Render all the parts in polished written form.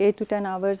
8 to 10 hours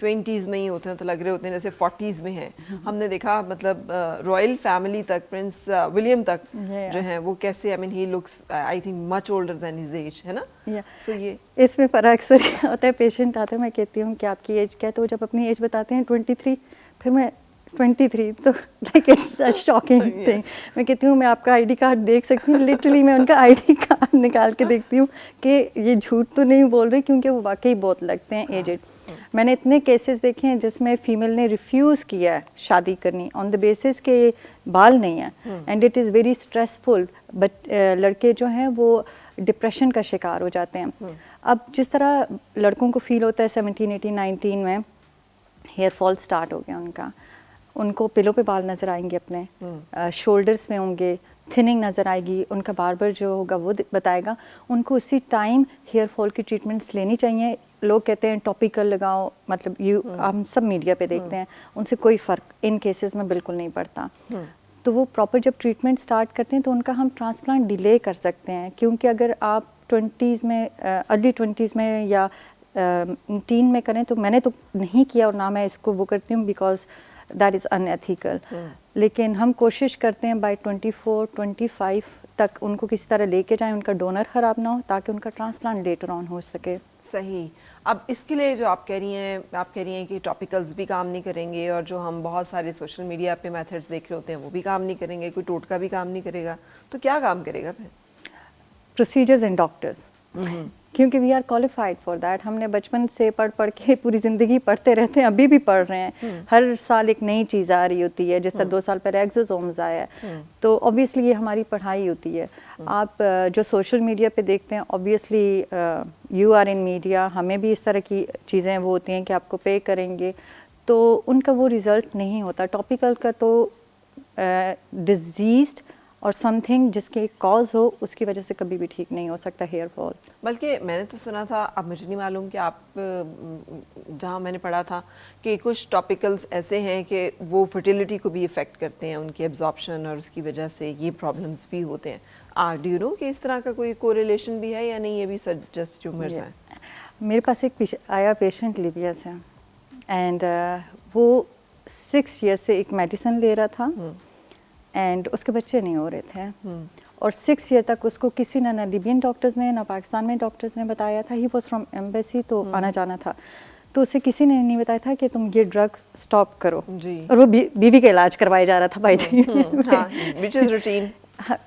20s میں ہی ہوتے ہیں تو لگ رہے ہوتے ہیں جیسے 40s میں ہیں. ہم نے دیکھا مطلب رائل فیملی تک پرنس ولیم تک جو ہیں وہ کیسے I mean he looks I think much older than his age, ہے نا. سو یہ اس میں فرق اکثر ہوتا ہے, پیشنٹ آتا ہے میں کہتی ہوں کہ آپ کی ایج کیا ہے, تو جب اپنی ایج بتاتے ہیں 23, پھر میں 23, تو like it's a shocking thing. میں کہتی ہوں میں آپ کا آئی ڈی کارڈ دیکھ سکتی ہوں, لٹرلی میں ان کا آئی ڈی کارڈ نکال کے دیکھتی ہوں کہ یہ جھوٹ تو نہیں بول رہے, کیونکہ وہ واقعی بہت لگتے ہیں ایجڈ. میں نے اتنے کیسز دیکھے ہیں جس میں فیمیل نے ریفیوز کیا ہے شادی کرنی آن دا بیسس کہ بال نہیں ہیں, and it is very stressful. But لڑکے جو ہیں وہ ڈپریشن کا شکار ہو جاتے ہیں. اب جس طرح لڑکوں کو فیل ہوتا ہے 17, 18, 19 میں ہیئر فال اسٹارٹ ہو گیا ان کا, ان کو پلوں پہ بال نظر آئیں گے اپنے, شولڈرس میں ہوں گے, تھننگ نظر آئے گی, ان کا باربر جو ہوگا وہ بتائے گا. ان کو اسی ٹائم ہیئر فال کی ٹریٹمنٹس لینی چاہیے. لوگ کہتے ہیں ٹاپیکل لگاؤ, مطلب ہم سب میڈیا پہ دیکھتے ہیں, ان سے کوئی فرق ان کیسز میں بالکل نہیں پڑتا. تو وہ پراپر جب ٹریٹمنٹ اسٹارٹ کرتے ہیں تو ان کا ہم ٹرانسپلانٹ ڈیلے کر سکتے ہیں, کیونکہ اگر آپ 20s میں ارلی 20s میں یا ٹین میں کریں, تو میں نے تو نہیں کیا اور نہ میں اس کو وہ کرتی ہوں because that is in ethical. لیکن ہم کوشش کرتے ہیں بائی 24, 25 تک ان کو کسی طرح لے کے جائیں, ان کا ڈونر خراب نہ ہو, تاکہ ان کا ٹرانسپلانٹ لیٹر آن ہو سکے. صحیح. اب اس کے لیے جو آپ کہہ رہی ہیں کہ ٹاپیکلز بھی کام نہیں کریں گے, اور جو ہم بہت سارے سوشل میڈیا پہ میتھڈز دیکھ رہے ہوتے ہیں وہ بھی کام نہیں کریں گے, کوئی ٹوٹکا بھی کام نہیں کرے گا, تو کیا کام کرے گا پھر؟ پروسیجرز اینڈ ڈاکٹرز, کیونکہ we are qualified for that. ہم نے بچپن سے پڑھ کے پوری زندگی پڑھتے رہتے ہیں, ابھی بھی پڑھ رہے ہیں. ہر سال ایک نئی چیز آ رہی ہوتی ہے, جس طرح 2 سال پہلے ایکزوسومز آیا ہے, تو اوبیسلی یہ ہماری پڑھائی ہوتی ہے. آپ جو سوشل میڈیا پہ دیکھتے ہیں, obviously you are in media, ہمیں بھی اس طرح کی چیزیں وہ ہوتی ہیں کہ آپ کو پے کریں گے, تو ان کا وہ رزلٹ نہیں ہوتا. ٹاپیکل کا تو ڈیزیزڈ اور سم تھنگ جس کے کاز ہو, اس کی وجہ سے کبھی بھی ٹھیک نہیں ہو سکتا ہیئر فال. بلکہ میں نے تو سنا تھا, اب مجھے نہیں معلوم کہ آپ جہاں میں نے پڑھا تھا کہ کچھ ٹاپیکلز ایسے ہیں کہ وہ فرٹیلیٹی کو بھی افیکٹ کرتے ہیں, ان کی ایبزارپشن, اور اس کی وجہ سے یہ پرابلمس بھی ہوتے ہیں. ڈو یو نو کہ اس طرح کا کوئی کوریلیشن بھی ہے یا نہیں, یہ بھی جسٹ ٹیومرز ہیں؟ میرے پاس ایک آیا پیشنٹ لیبیا سے, اینڈ وہ 6 ایئر سے ایک میڈیسن لے رہا تھا, اینڈ اس کے بچے نہیں ہو رہے تھے, اور 6 ایئر تک اس کو کسی نہ لیبین ڈاکٹرز نے نہ پاکستان میں ڈاکٹرز نے بتایا تھا. ہی واز فرام ایمبیسی, تو آنا جانا تھا, تو اسے کسی نے نہیں بتایا تھا کہ تم یہ ڈرگ اسٹاپ کرو. اور وہ بیوی کا علاج کروایا جا رہا تھا by the which is routine.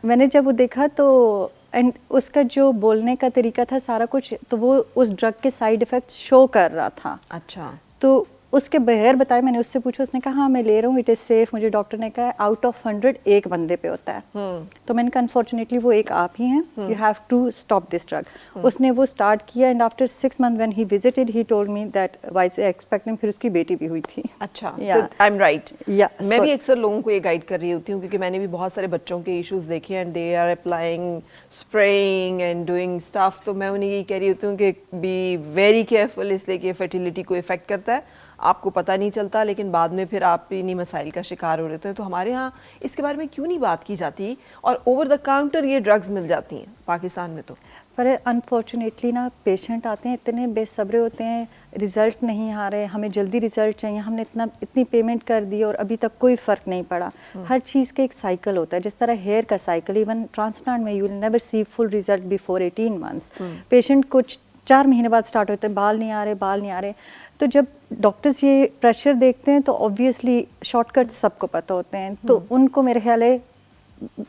میں نے جب وہ دیکھا تو اینڈ اس کا جو بولنے کا طریقہ تھا سارا کچھ, تو وہ اس ڈرگ کے سائیڈ ایفیکٹس شو کر رہا تھا. اچھا. تو اس کے بغیر بتائے میں نے اس سے پوچھا, اس نے کہا ہاں میں لے رہا ہوں, اٹ از سیف. مجھے ڈاکٹر نے کہا آؤٹ آف 100 ایک بندے پہ ہوتا ہے. تو میں نے کہا انفارچونیٹلی وہ ایک آپ ہی ہیں, you have to stop this drug. اس نے وہ اسٹارٹ کیا, and after 6 months when he visited he told me that wife's expecting, پھر اس کی بیٹی بھی ہوئی تھی. اچھا, آئی ایم رائٹ. میں بھی میں اکثر لوگوں کو یہ گائیڈ کر رہی ہوتی ہوں, کیونکہ میں نے بھی بہت سارے بچوں کے ایشوز دیکھے ہیں, they are applying spraying and doing stuff. تو میں انہیں یہی کہہ رہی ہوتی ہوں کہ بی ویری کیئرفل, اس لیے کہ فرٹیلیٹی کو افیکٹ کرتا ہے, آپ کو پتہ نہیں چلتا, لیکن بعد میں پھر آپ انہیں مسائل کا شکار ہو رہے ہیں. تو ہمارے ہاں اس کے بارے میں کیوں نہیں بات کی جاتی, اور اوور دا کاؤنٹر یہ ڈرگز مل جاتی ہیں پاکستان میں. تو پر انفارچونیٹلی نا پیشنٹ آتے ہیں اتنے بے صبرے ہوتے ہیں, رزلٹ نہیں آ رہے, ہمیں جلدی رزلٹ چاہیے, ہم نے اتنی پیمنٹ کر دی اور ابھی تک کوئی فرق نہیں پڑا. ہر چیز کا ایک سائیکل ہوتا ہے, جس طرح ہیئر کا سائیکل, ایون ٹرانسپلانٹ میں you will never see full result before 18 months. Patient کو 4 مہینے بعد اسٹارٹ ہوتے ہیں, بال نہیں آ رہے, بال نہیں آ رہے. تو جب ڈاکٹرز یہ پریشر دیکھتے ہیں تو اوبویسلی شارٹ کٹ سب کو پتہ ہوتے ہیں, تو ان کو میرے خیال ہے,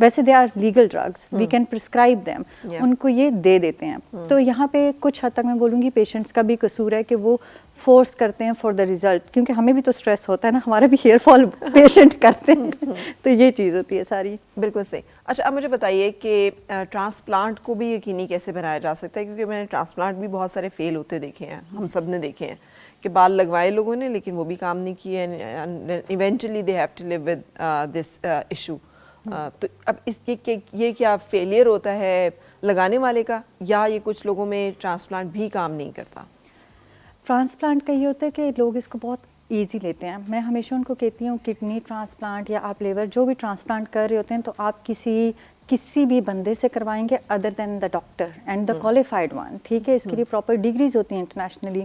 ویسے they are legal drugs, we can prescribe them, ان کو یہ دے دیتے ہیں. تو یہاں پہ کچھ حد تک میں بولوں گی پیشنٹس کا بھی قصور ہے کہ وہ فورس کرتے ہیں فار دا ریزلٹ, کیونکہ ہمیں بھی تو اسٹریس ہوتا ہے نا, ہمارا بھی ہیئر فال پیشنٹ کرتے ہیں. تو یہ چیز ہوتی ہے ساری. بالکل صحیح. اچھا, اب مجھے بتائیے کہ ٹرانسپلانٹ کو بھی یقینی کیسے بنایا جا سکتا ہے, کیونکہ میں نے ٹرانسپلانٹ بھی بہت سارے فیل ہوتے دیکھے ہیں, ہم سب نے دیکھے ہیں کہ بال لگوائے لوگوں نے لیکن وہ بھی کام نہیں کیے, eventually they have to live with this issue. تو اب یہ کیا فیلئر ہوتا ہے لگانے والے کا, یا یہ کچھ لوگوں میں ٹرانسپلانٹ بھی کام نہیں کرتا؟ ٹرانسپلانٹ کا یہ ہوتا ہے کہ لوگ اس کو بہت ایزی لیتے ہیں. میں ہمیشہ ان کو کہتی ہوں کڈنی ٹرانسپلانٹ یا آپ لیور جو بھی ٹرانسپلانٹ کر رہے ہوتے ہیں, تو آپ کسی بھی بندے سے کروائیں گے other than the doctor and the qualified one. ٹھیک ہے, اس کے لیے پراپر ڈگریز ہوتی ہیں internationally.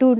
2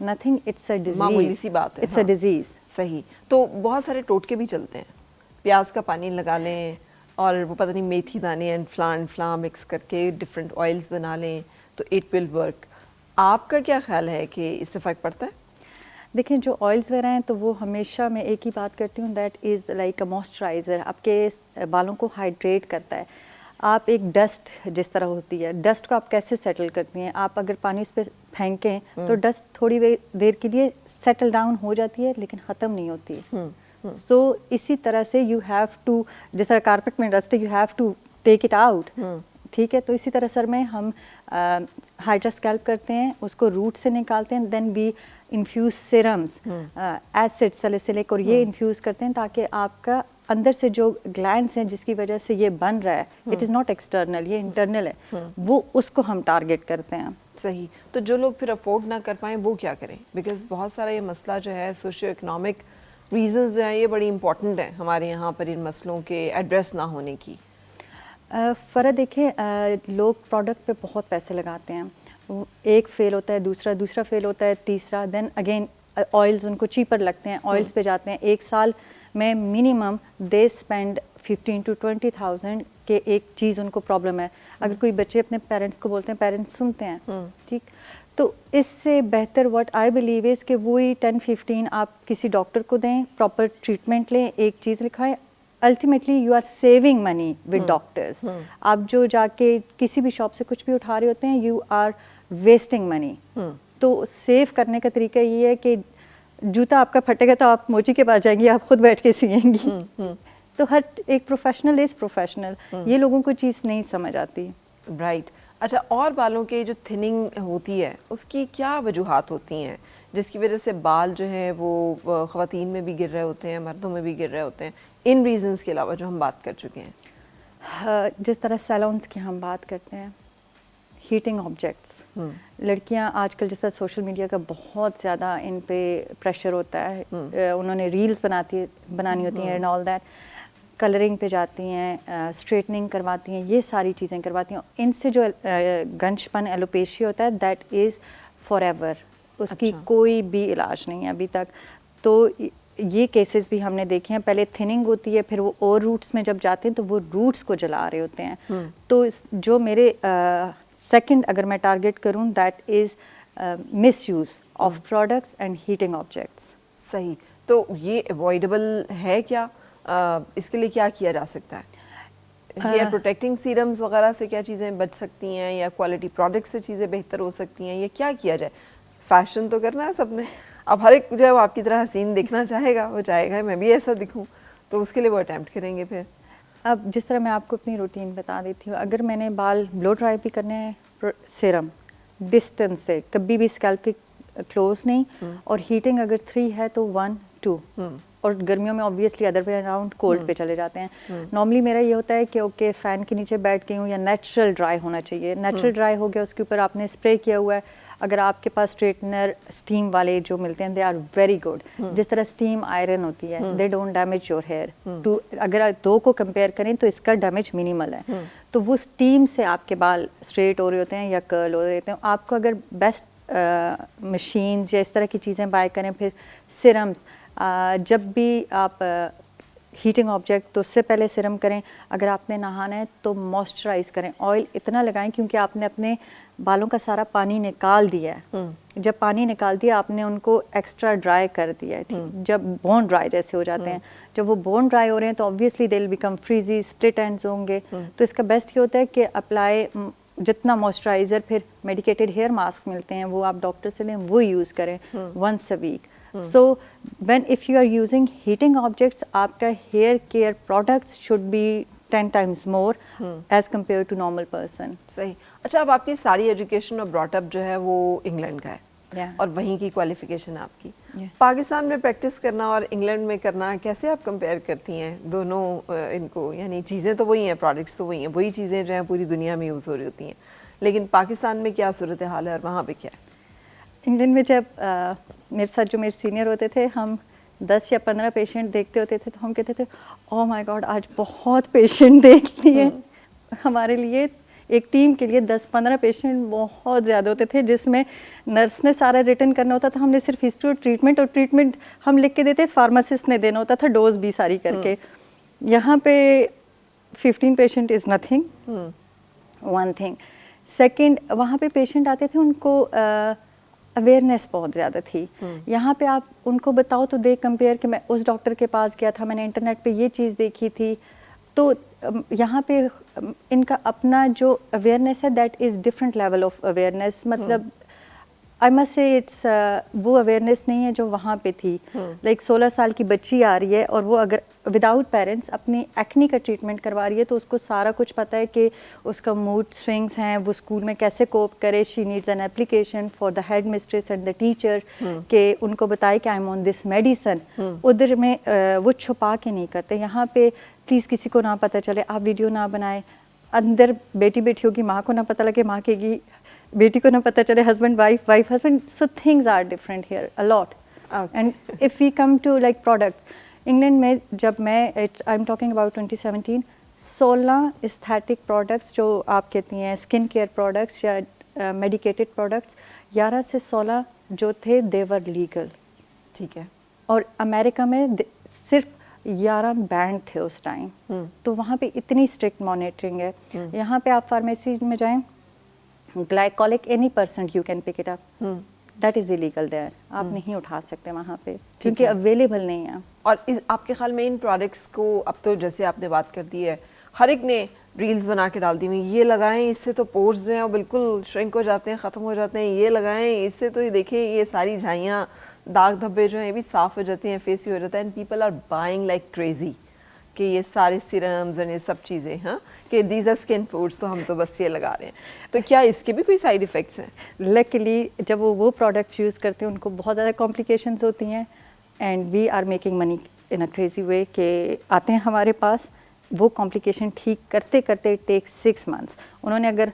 nothing, it's a disease. معمولی سی بات ہے. It's a disease. صحیح. تو بہت سارے ٹوٹکے بھی چلتے ہیں, پیاز کا پانی لگا لیں اور وہ پتہ نہیں میتھی دانے اینڈ فلاں مکس کر کے ڈفرینٹ آئلس بنا لیں تو اٹ ول ورک. آپ کا کیا خیال ہے کہ اس سے فرق پڑتا ہے؟ دیکھیں جو آئلس وغیرہ ہیں تو وہ ہمیشہ میں ایک ہی بات کرتی ہوں, that is like a moisturiser, آپ کے بالوں کو ہائیڈریٹ کرتا ہے. آپ ایک ڈسٹ جس طرح ہوتی ہے, ڈسٹ کو آپ کیسے سیٹل کرتی ہیں, آپ اگر پانی اس پہ پھینکیں تو ڈسٹ تھوڑی دیر کے لیے سیٹل ڈاؤن ہو جاتی ہے لیکن ختم نہیں ہوتی. سو اسی طرح سے یو ہیو ٹو, جس طرح کارپیٹ میں ڈسٹ ہے you have to take it out, ٹھیک ہے. تو اسی طرح سر میں ہم ہائڈرا اسکیلپ کرتے ہیں, اس کو روٹ سے نکالتے ہیں, دین وی انفیوز سیرمز ایسڈ سیلیسیلک, اور یہ انفیوز کرتے ہیں تاکہ آپ کا اندر سے جو گلینڈس ہیں جس کی وجہ سے یہ بن رہا ہے, اٹ از ناٹ ایکسٹرنل, یہ انٹرنل ہے, وہ اس کو ہم ٹارگیٹ کرتے ہیں. صحیح. تو جو لوگ پھر افورڈ نہ کر پائیں وہ کیا کریں؟ بیکاز بہت سارا یہ مسئلہ جو ہے سوشیو اکنامک ریزنز جو ہیں یہ بڑی امپورٹنٹ ہیں ہمارے یہاں پر ان مسئلوں کے ایڈریس نہ ہونے کی. فرق دیکھیں, لوگ پروڈکٹ پہ بہت پیسے لگاتے ہیں, ایک فیل ہوتا ہے, دوسرا فیل ہوتا ہے, تیسرا, دین اگین آئلز ان کو چیپر لگتے ہیں, آئلس پہ جاتے ہیں. ایک سال میں منیمم دے اسپینڈ 15,000 to 20,000 کے ایک چیز ان کو پرابلم ہے. اگر کوئی بچے اپنے پیرنٹس کو بولتے ہیں, پیرنٹس سنتے ہیں, ٹھیک, تو اس سے بہتر واٹ آئی بلیو از کہ وہی 10-15 آپ کسی ڈاکٹر کو دیں, پراپر ٹریٹمنٹ لیں, ایک چیز لکھائیں. Ultimately you are saving money with doctors. آپ جو جا کے کسی بھی شاپ سے کچھ بھی اٹھا رہے ہوتے ہیں, یو آر ویسٹنگ منی. تو سیو کرنے کا طریقہ یہ ہے کہ جوتا آپ کا پھٹے گا تو آپ موچی کے پاس جائیں گی, آپ خود بیٹھ کے سیئیں گی. تو ہر ایک پروفیشنل از پروفیشنل, یہ لوگوں کو چیز نہیں سمجھ آتی. رائٹ. اچھا, اور بالوں کے جو تھننگ ہوتی ہے اس کی کیا وجوہات ہوتی ہیں جس کی وجہ سے بال جو ہیں وہ خواتین میں بھی گر رہے ہوتے ہیں, مردوں میں بھی گر رہے ہوتے ہیں, ان ریزنز کے علاوہ جو ہم بات کر چکے ہیں؟ جس طرح سیلونس کی ہم بات کرتے ہیں, ہیٹنگ آبجیکٹس, لڑکیاں آج کل جس طرح سوشل میڈیا کا بہت زیادہ ان پہ پریشر ہوتا ہے, انہوں نے ریلز بنانی ہوتی ہیں اینڈ آل دیٹ, کلرنگ پہ جاتی ہیں, اسٹریٹننگ کرواتی ہیں, یہ ساری چیزیں کرواتی ہیں. ان سے جو گنج پن ایلوپیشیا ہوتا ہے دیٹ از فار ایور, اس کی کوئی بھی علاج نہیں ہے ابھی تک. تو یہ کیسز بھی ہم نے دیکھے ہیں. پہلے تھننگ ہوتی ہے, پھر وہ اور روٹس میں جب جاتے ہیں تو وہ روٹس کو جلا رہے ہوتے ہیں. تو جو میرے سیکنڈ اگر میں ٹارگیٹ کروں that is misuse of products and heating objects. صحیح. تو یہ اوائڈیبل ہے کیا؟ اس کے لیے کیا کیا جا سکتا ہے؟ ہیئر پروٹیکٹنگ سیرمز وغیرہ سے کیا چیزیں بچ سکتی ہیں, یا کوالٹی پروڈکٹ سے چیزیں بہتر ہو سکتی ہیں, یا کیا کیا جائے؟ فیشن تو کرنا ہے سب نے, اب ہر ایک جو ہے وہ آپ کی طرح حسین دیکھنا چاہے گا, وہ چاہے گا میں بھی ایسا دکھوں, تو اس کے لیے وہ اٹیمپٹ کریں گے. پھر اب جس طرح میں آپ کو اپنی روٹین بتا دیتی ہوں, اگر میں نے بال بلو ڈرائی بھی کرنے ہیں, سیرم ڈسٹینس سے کبھی بھی اسکیلپ کے کلوز نہیں, اور ہیٹنگ اگر 3 ہے تو 1-2, اور گرمیوں میں obviously other way around cold پہ چلے جاتے ہیں. نارملی میرا یہ ہوتا ہے کہ اوکے فین کے نیچے بیٹھ گئی ہوں, یا نیچرل ڈرائی ہونا چاہیے. نیچرل ڈرائی ہو گیا, اس کے اوپر آپ نے اسپرے کیا ہوا ہے. اگر آپ کے پاس اسٹریٹنر اسٹیم والے جو ملتے ہیں دے آر ویری گڈ. جس طرح اسٹیم آئرن ہوتی ہے, they don't damage your hair. اگر 2 کو کمپیئر کریں تو اس کا ڈیمیج منیمل ہے. تو وہ اسٹیم سے آپ کے بال اسٹریٹ ہو رہے ہوتے ہیں یا کرل ہو رہے ہوتے ہیں. آپ کو اگر بیسٹ مشینز یا اس طرح کی چیزیں بائی کریں, پھر سیرمز, جب بھی آپ ہیٹنگ آبجیکٹ تو اس سے پہلے سیرم کریں. اگر آپ نے نہانا ہے تو موئسچرائز کریں, آئل اتنا لگائیں کیونکہ آپ نے اپنے بالوں کا سارا پانی نکال دیا ہے. جب پانی نکال دیا آپ نے ان کو ایکسٹرا ڈرائی کر دیا ہے. جب بون ڈرائی جیسے ہو جاتے ہیں, جب وہ بون ڈرائی ہو رہے ہیں تو obviously they will become frizzy, split ends ہوں گے. تو اس کا بیسٹ یہ ہوتا ہے کہ اپلائی جتنا موئسچرائزر, پھر میڈیکیٹڈ ہیئر ماسک ملتے ہیں وہ آپ ڈاکٹر سے لیں, وہ یوز کریں once a week. So when if you are using heating objects, آپ کا hair care products should be 10 times more as compared to normal person. صحیح. اچھا, اب آپ کی ساری ایجوکیشن اور براٹ اپ جو ہے وہ انگلینڈ کا ہے, اور وہیں کی کوالیفیکیشن آپ کی. پاکستان میں پریکٹس کرنا اور انگلینڈ میں کرنا کیسے آپ کمپیئر کرتی ہیں دونوں ان کو؟ یعنی چیزیں تو وہی ہیں, پروڈکٹس تو وہی ہیں, وہی چیزیں جو ہیں پوری دنیا میں یوز ہو رہی ہوتی ہیں, لیکن پاکستان میں کیا صورتحال ہے اور وہاں پہ کیا ہے؟ انگلینڈ میں جب میرے ساتھ جو میرے سینئر ہوتے تھے, ہم 10 یا 15 پیشنٹ دیکھتے ہوتے تھے تو ہم کہتے تھے او مائی گاڈ آج بہت پیشنٹ دیکھ لیے. ہمارے لیے ایک ٹیم کے لیے 10-15 پیشنٹ بہت زیادہ ہوتے تھے, جس میں نرس نے سارا ریٹن کرنا ہوتا تھا, ہم نے صرف ہسٹری اور ٹریٹمنٹ ہم لکھ کے دیتے, فارماسسٹ نے دینا ہوتا تھا ڈوز بھی ساری کر کے. یہاں پہ 15 patient is nothing, one thing. Second, وہاں پہ پیشنٹ آتے تھے, ان کو اویئرنیس بہت زیادہ تھی. یہاں پہ آپ ان کو بتاؤ تو دے کمپیئر کہ میں اس ڈاکٹر کے پاس گیا تھا, میں نے انٹرنیٹ پہ یہ چیز دیکھی تھی. تو یہاں پہ ان کا اپنا جو اویئرنیس ہے that is different level of awareness. مطلب آئی مسٹ سے اٹس وہ اویئرنیس نہیں ہے جو وہاں پہ تھی. لائک 16 سال کی بچی آ رہی ہے اور وہ اگر وداؤٹ پیرنٹس اپنی ایکنی کا ٹریٹمنٹ کروا رہی ہے تو اس کو سارا کچھ پتہ ہے کہ اس کا موڈ سوئنگس ہیں, وہ اسکول میں کیسے کوپ کرے. She needs an application for the headmistress and the teacher کہ ان کو بتائے کہ I am on this medicine. ادھر میں وہ چھپا کے نہیں کرتے. یہاں پہ پلیز کسی کو نہ پتہ چلے, آپ ویڈیو نہ بنائیں. اندر بیٹی ہوگی, ماں کو نہ پتہ لگے, ماں کہے گی بیٹی کو نہ پتہ چلے, husband wife husband. So things are different here a lot. And if we come to like products, England میں جب میں I am talking about 2017, 16 aesthetic products جو آپ کہتی ہیں اسکن کیئر پروڈکٹس یا میڈیکیٹڈ پروڈکٹس, 11 سے 16 جو تھے دے ور لیگل. ٹھیک ہے. اور امریکہ میں صرف 11 بینڈ تھے اس ٹائم. تو وہاں پہ اتنی اسٹرکٹ مانیٹرنگ ہے. یہاں پہ آپ فارمیسی میں جائیں, glycolic any percent you can pick it up, that is illegal there. آپ نہیں اٹھا سکتے وہاں پہ کیونکہ اویلیبل نہیں ہے. اور آپ کے خیال میں ان پروڈکٹس کو اب تو جیسے آپ نے بات کر دی ہے, ہر ایک نے ریلز بنا کے ڈال دی ہوئی, یہ لگائیں اس سے تو پورز جو ہیں وہ بالکل شرنک ہو جاتے ہیں, ختم ہو جاتے ہیں, یہ لگائیں اس سے تو یہ دیکھیں یہ ساری جھائیاں داغ دھبے جو ہیں یہ بھی صاف ہو جاتی ہیں, فیس ہو جاتا ہے. And people are buying like crazy کہ یہ سارے سیرمز اور یہ سب چیزیں, ہاں کہ دیز آر اسکن فوڈس, تو ہم تو بس یہ لگا رہے ہیں. تو کیا اس کے بھی کوئی سائیڈ افیکٹس ہیں؟ لیکلی جب وہ پروڈکٹس یوز کرتے ہیں ان کو بہت زیادہ کمپلیکیشنز ہوتی ہیں. And we are making money in a crazy way کہ آتے ہیں ہمارے پاس, وہ کمپلیکیشن ٹھیک کرتے کرتے اٹ ٹیکس 6 months. انہوں نے اگر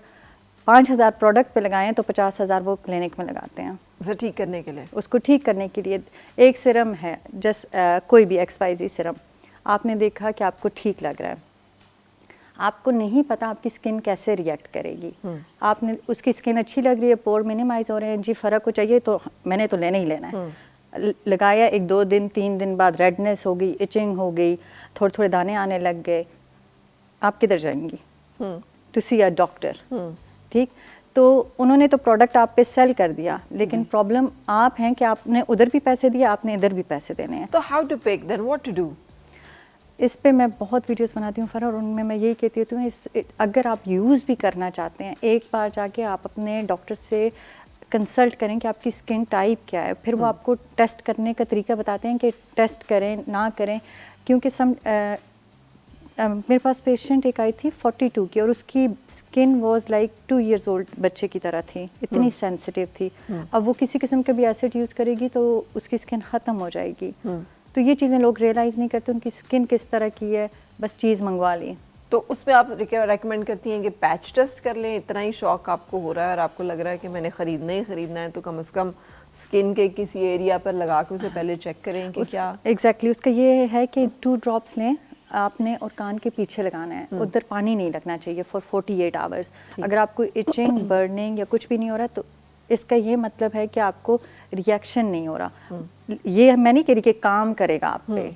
5,000 پروڈکٹ پہ لگائے ہیں تو 50,000 وہ کلینک میں لگاتے ہیں اسے ٹھیک کرنے کے لیے. اس کو ٹھیک کرنے کے لیے ایک سیرم ہے, جسٹ کوئی بھی XYZ سیرم, آپ نے دیکھا کہ آپ کو ٹھیک لگ رہا ہے, آپ کو نہیں پتا آپ کی اسکن کیسے ریئیکٹ کرے گی. آپ نے اس کی اسکن اچھی لگ رہی ہے, پور منیمائز ہو رہے ہیں, جی فرق کو چاہیے تو میں نے تو لینا ہی لینا ہے. لگایا 1-2 دن 3 دن بعد ریڈنیس ہو گئی, ایچنگ ہو گئی, تھوڑے تھوڑے دانے آنے لگ گئے, آپ کدھر جائیں گی؟ To see a doctor. ٹھیک, تو انہوں نے تو پروڈکٹ آپ پہ سیل کر دیا, لیکن پرابلم آپ ہیں کہ آپ نے ادھر بھی پیسے دیے, آپ نے ادھر بھی پیسے دینے ہیں. تو how to pick then, what to do? اس پہ میں بہت ویڈیوز بناتی ہوں فرا, اور ان میں یہی کہتی ہوں اگر آپ یوز بھی کرنا چاہتے ہیں, ایک بار جا کے آپ اپنے ڈاکٹر سے کنسلٹ کریں کہ آپ کی اسکن ٹائپ کیا ہے. پھر وہ آپ کو ٹیسٹ کرنے کا طریقہ بتاتے ہیں کہ ٹیسٹ کریں نہ کریں. کیونکہ میرے پاس پیشنٹ ایک آئی تھی 42 کی, اور اس کی skin was like 2 years old بچے کی طرح تھی, اتنی سینسٹیو تھی. اب وہ کسی قسم کا بھی ایسڈ یوز کرے گی تو اس کی اسکن ختم ہو جائے گی. تو یہ چیزیں لوگ ریئلائز نہیں کرتے, ان کی اسکن کس طرح کی ہے, بس چیز منگوا لی. تو اس میں آپ ریکمینڈ کرتی ہیں کہ پیچ ٹیسٹ کر لیں, اتنا ہی شوق آپ کو ہو رہا ہے اور آپ کو لگ رہا ہے کہ میں نے خریدنا ہی خریدنا ہے, تو کم از کم اسکن کے کسی ایریا پر لگا کے اسے پہلے چیک کریں کہ کیا. ایگزیکٹلی اس کا یہ ہے کہ 2 drops لیں آپ نے اور کان کے پیچھے لگانا ہے, ادھر پانی نہیں لگنا چاہیے فار 48 hours. اگر آپ کو ایچنگ برننگ یا کچھ بھی نہیں ہو رہا تو اس کا یہ مطلب ہے کہ آپ کو ریئیکشن نہیں ہو رہا. یہ میں نہیں کہہ رہی کہ کام کرے گا آپ پہ,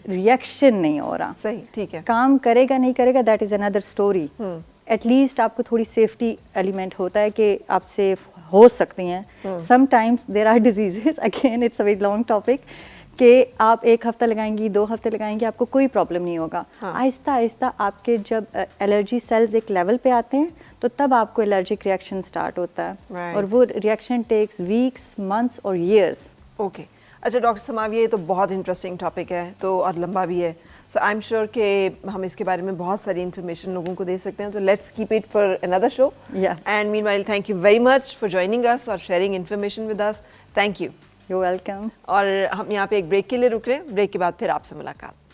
ریئیکشن نہیں ہو رہا. صحیح, ٹھیک ہے. کام کرے گا نہیں کرے گا that is another story. At least آپ کو تھوڑی سیفٹی ایلیمنٹ ہوتا ہے کہ آپ سیف ہو سکتی ہیں. Sometimes there are diseases, again it's a very long topic, کہ آپ 1 ہفتہ لگائیں گی 2 ہفتے لگائیں گی آپ کو کوئی پرابلم نہیں ہوگا. آہستہ آہستہ آپ کے جب الرجی سیلز ایک لیول پہ آتے ہیں تو تب آپ کو الرجک ریئیکشن سٹارٹ ہوتا ہے, اور وہ ریئیکشن ٹیکس ویکس, منتھس اور ایئرس. اوکے, اچھا ڈاکٹر سماویہ, یہ تو بہت انٹرسٹنگ ٹاپک ہے تو اور لمبا بھی ہے. سو آئی ایم شیور کہ ہم اس کے بارے میں بہت ساری انفارمیشن لوگوں کو دے سکتے ہیں. تو let's keep it for another show. And meanwhile thank you very much for joining us اور sharing information with us. Thank you. You welcome. اور ہم یہاں پہ ایک بریک کے لیے رک رہے ہیں, بریک کے بعد پھر آپ سے ملاقات.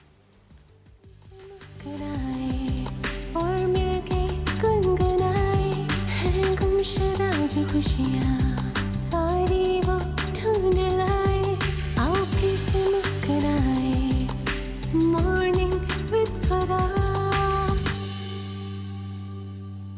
اور مل کے گنگنائے ہیں گمشدہ جو خوشیاں, ساری وہ ڈھونڈ